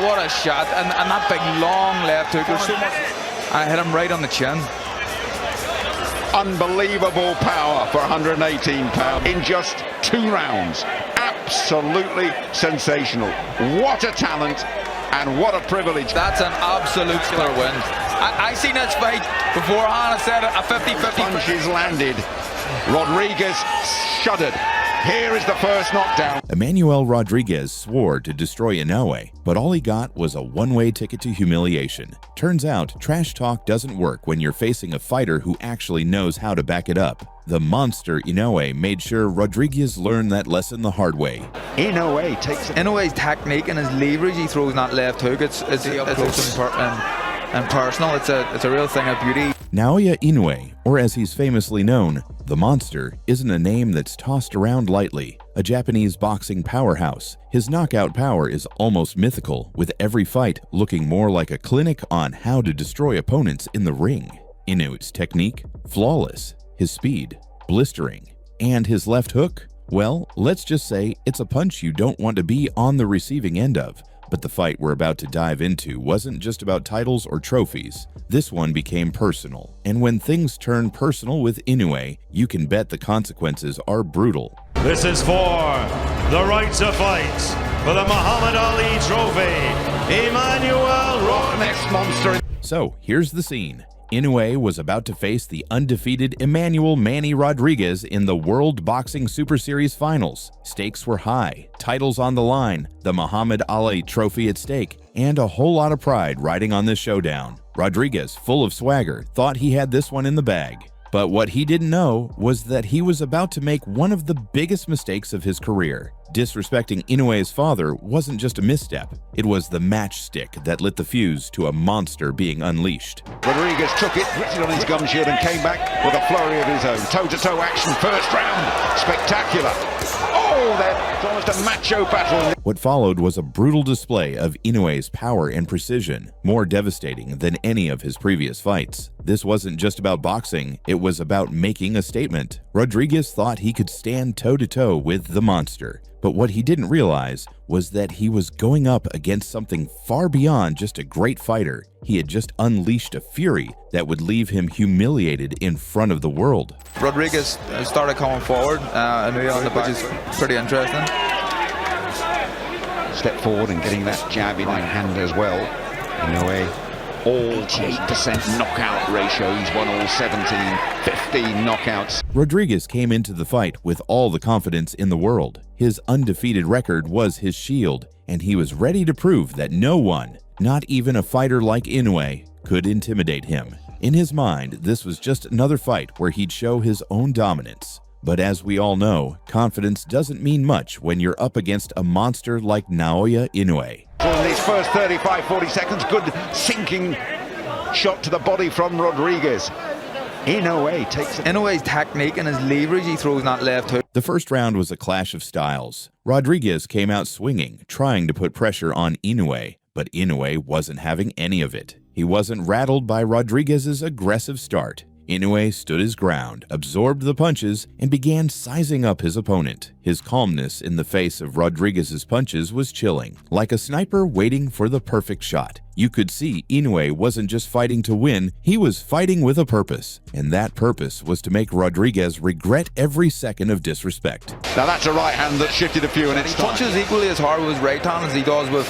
what a shot. And that big long left hook. There's so much. I hit him right on the chin. Unbelievable power for 118 pounds in just 2 rounds. Absolutely sensational. What a talent and what a privilege. That's an absolute killer win. I seen this fight beforehand. I said a 50-50. Punches landed. Rodriguez shuddered. Here is the first knockdown. Emanuel Rodriguez swore to destroy Inoue, but all he got was a one-way ticket to humiliation. Turns out, trash talk doesn't work when you're facing a fighter who actually knows how to back it up. The monster Inoue made sure Rodriguez learned that lesson the hard way. Inoue takes it. Inoue's technique and his leverage, he throws that left hook. It's up close and personal. It's a real thing of beauty. Naoya Inoue, or as he's famously known, the Monster, isn't a name that's tossed around lightly. A Japanese boxing powerhouse, his knockout power is almost mythical, with every fight looking more like a clinic on how to destroy opponents in the ring. Inoue's technique? Flawless. His speed? Blistering. And his left hook? Well, let's just say it's a punch you don't want to be on the receiving end of. But the fight we're about to dive into wasn't just about titles or trophies. This one became personal, and when things turn personal with Inoue, you can bet the consequences are brutal. This is for the right to fight for the Muhammad Ali Trophy, Emanuel Rodriguez. Monster. So here's the scene. Inoue was about to face the undefeated Emanuel "Manny" Rodriguez in the World Boxing Super Series Finals. Stakes were high, titles on the line, the Muhammad Ali Trophy at stake, and a whole lot of pride riding on this showdown. Rodriguez, full of swagger, thought he had this one in the bag. But what he didn't know was that he was about to make one of the biggest mistakes of his career. Disrespecting Inoue's father wasn't just a misstep, it was the matchstick that lit the fuse to a monster being unleashed. Rodriguez took it, ripped it on his gum shield and came back with a flurry of his own. Toe-to-toe action, first round. Spectacular. Oh, that's almost a macho battle. What followed was a brutal display of Inoue's power and precision, more devastating than any of his previous fights. This wasn't just about boxing, it was about making a statement. Rodriguez thought he could stand toe-to-toe with the monster. But what he didn't realize was that he was going up against something far beyond just a great fighter. He had just unleashed a fury that would leave him humiliated in front of the world. Rodriguez started coming forward, which is pretty interesting. Step forward and getting that jab in hand as well. Inoue, all 8% knockout ratio. He's won all 15 knockouts. Rodriguez came into the fight with all the confidence in the world. His undefeated record was his shield, and he was ready to prove that no one, not even a fighter like Inoue, could intimidate him. In his mind, this was just another fight where he'd show his own dominance. But as we all know, confidence doesn't mean much when you're up against a monster like Naoya Inoue. In these first 35-40 seconds, good sinking shot to the body from Rodriguez. Inoue takes it. Inoue's technique and his leverage, he throws that left hook. The first round was a clash of styles. Rodriguez came out swinging, trying to put pressure on Inoue, but Inoue wasn't having any of it. He wasn't rattled by Rodriguez's aggressive start. Inoue stood his ground, absorbed the punches, and began sizing up his opponent. His calmness in the face of Rodriguez's punches was chilling, like a sniper waiting for the perfect shot. You could see Inoue wasn't just fighting to win, he was fighting with a purpose. And that purpose was to make Rodriguez regret every second of disrespect. Now that's a right hand that shifted a few, and it's He punches equally as hard with his right hand as he does with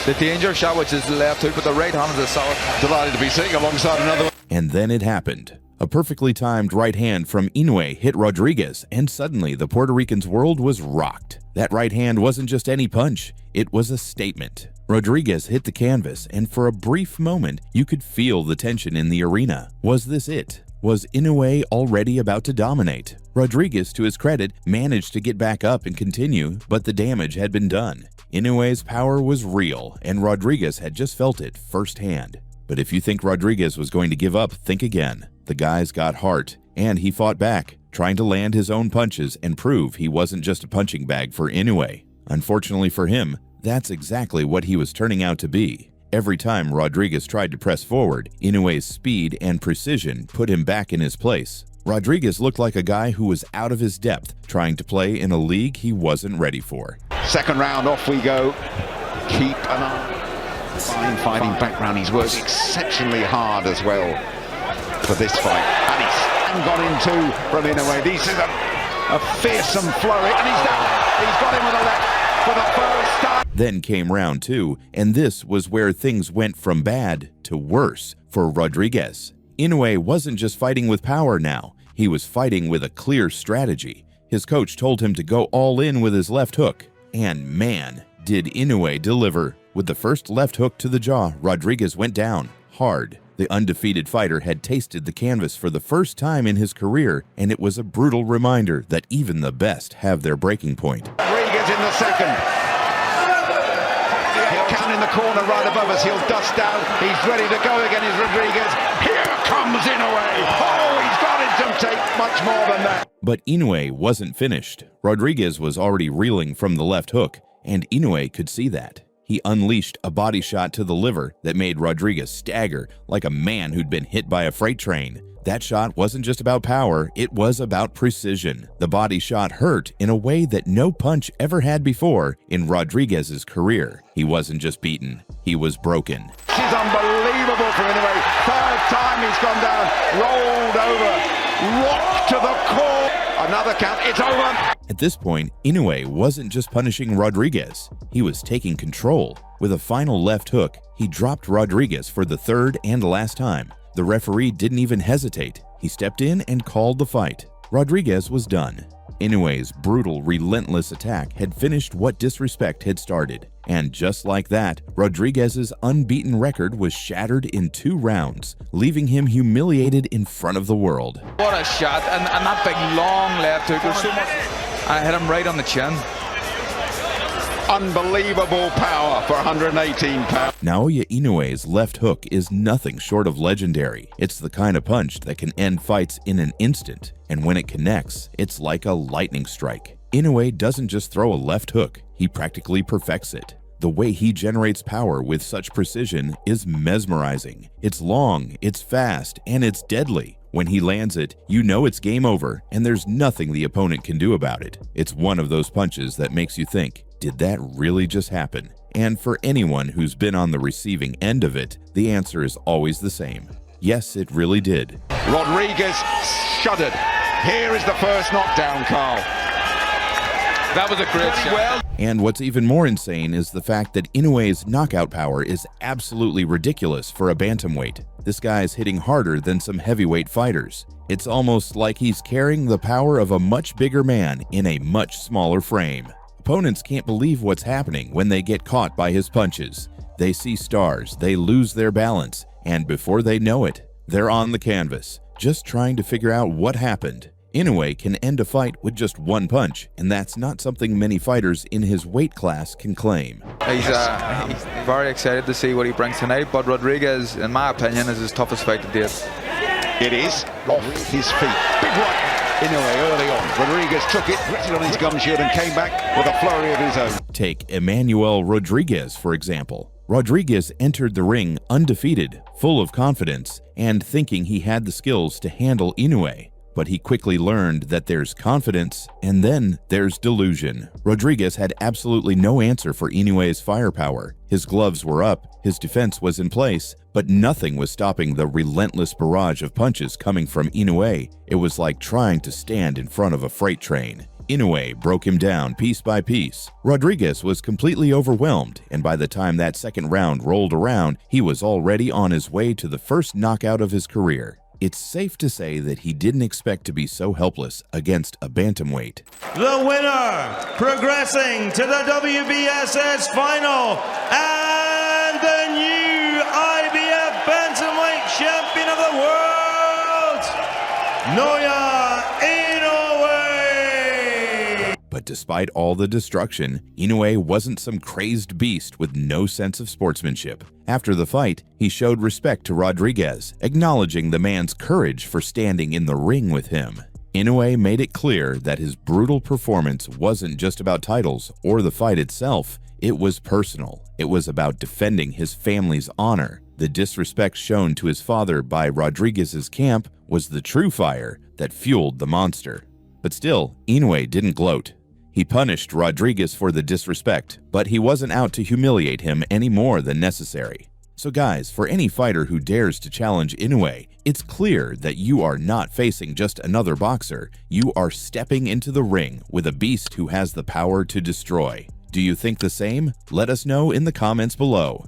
the danger shot, which is the left hook, but the right hand is a solid. delighted to be sitting alongside another one. And then it happened. A perfectly timed right hand from Inoue hit Rodriguez, and suddenly the Puerto Rican's world was rocked. That right hand wasn't just any punch, it was a statement. Rodriguez hit the canvas, and for a brief moment, you could feel the tension in the arena. Was this it? Was Inoue already about to dominate? Rodriguez, to his credit, managed to get back up and continue, but the damage had been done. Inoue's power was real, and Rodriguez had just felt it firsthand. But if you think Rodriguez was going to give up, think again. The guy's got heart, and he fought back, trying to land his own punches and prove he wasn't just a punching bag for Inoue. Unfortunately for him, that's exactly what he was turning out to be. Every time Rodriguez tried to press forward, Inoue's speed and precision put him back in his place. Rodriguez looked like a guy who was out of his depth, trying to play in a league he wasn't ready for. Second round, off we go. Keep an eye. Fine fighting background. He's worked exceptionally hard as well for this fight. And he's got in two from Inoue. This is a fearsome flurry. And he's down. He's got him with a left for the first time. Then came round 2, and this was where things went from bad to worse for Rodriguez. Inoue wasn't just fighting with power now. He was fighting with a clear strategy. His coach told him to go all in with his left hook. And man, did Inoue deliver. With the first left hook to the jaw, Rodriguez went down hard. The undefeated fighter had tasted the canvas for the first time in his career, and it was a brutal reminder that even the best have their breaking point. Rodriguez in the second. He'll count in the corner right above us. He'll dust down. He's ready to go again, is Rodriguez. Here comes Inoue. Oh, he's got it to take much more than that. But Inoue wasn't finished. Rodriguez was already reeling from the left hook, and Inoue could see that. He unleashed a body shot to the liver that made Rodriguez stagger like a man who'd been hit by a freight train. That shot wasn't just about power, it was about precision. The body shot hurt in a way that no punch ever had before in Rodriguez's career. He wasn't just beaten, he was broken. This is unbelievable from Inoue. Third time he's gone down, rolled over, rocked to the core. Another count, it's over. At this point, Inoue wasn't just punishing Rodriguez, he was taking control. With a final left hook, he dropped Rodriguez for the third and last time. The referee didn't even hesitate. He stepped in and called the fight. Rodriguez was done. Inoue's brutal, relentless attack had finished what disrespect had started. And just like that, Rodriguez's unbeaten record was shattered in 2 rounds, leaving him humiliated in front of the world. What a shot, and that big long left hook. There's so much. I hit him right on the chin. Unbelievable power for 118 pounds. Naoya Inoue's left hook is nothing short of legendary. It's the kind of punch that can end fights in an instant, and when it connects, it's like a lightning strike. Inoue doesn't just throw a left hook, he practically perfects it. The way he generates power with such precision is mesmerizing. It's long, it's fast, and it's deadly. When he lands it, you know it's game over, and there's nothing the opponent can do about it. It's one of those punches that makes you think, did that really just happen? And for anyone who's been on the receiving end of it, the answer is always the same. Yes, it really did. Rodriguez shuddered. Here is the first knockdown, Carl. That was a great shot. And what's even more insane is the fact that Inoue's knockout power is absolutely ridiculous for a bantamweight. This guy's hitting harder than some heavyweight fighters. It's almost like he's carrying the power of a much bigger man in a much smaller frame. Opponents can't believe what's happening when they get caught by his punches. They see stars, they lose their balance, and before they know it, they're on the canvas, just trying to figure out what happened. Inoue can end a fight with just one punch, and that's not something many fighters in his weight class can claim. He's very excited to see what he brings tonight, but Rodriguez, in my opinion, is his toughest fight to date. It is off his feet. Big right. Inoue early on. Rodriguez took it, ripped it on his gum shield, and came back with a flurry of his own. Take Emanuel Rodriguez, for example. Rodriguez entered the ring undefeated, full of confidence, and thinking he had the skills to handle Inoue. But he quickly learned that there's confidence, and then there's delusion. Rodriguez had absolutely no answer for Inoue's firepower. His gloves were up, his defense was in place, but nothing was stopping the relentless barrage of punches coming from Inoue. It was like trying to stand in front of a freight train. Inoue broke him down piece by piece. Rodriguez was completely overwhelmed, and by the time that second round rolled around, he was already on his way to the first knockout of his career. It's safe to say that he didn't expect to be so helpless against a bantamweight. The winner, progressing to the WBSS final, and the new IBF Bantamweight Champion of the World, Naoya Inoue! But despite all the destruction, Inoue wasn't some crazed beast with no sense of sportsmanship. After the fight, he showed respect to Rodriguez, acknowledging the man's courage for standing in the ring with him. Inoue made it clear that his brutal performance wasn't just about titles or the fight itself, it was personal. It was about defending his family's honor. The disrespect shown to his father by Rodriguez's camp was the true fire that fueled the monster. But still, Inoue didn't gloat. He punished Rodriguez for the disrespect, but he wasn't out to humiliate him any more than necessary. So guys, for any fighter who dares to challenge Inoue, it's clear that you are not facing just another boxer. You are stepping into the ring with a beast who has the power to destroy. Do you think the same? Let us know in the comments below.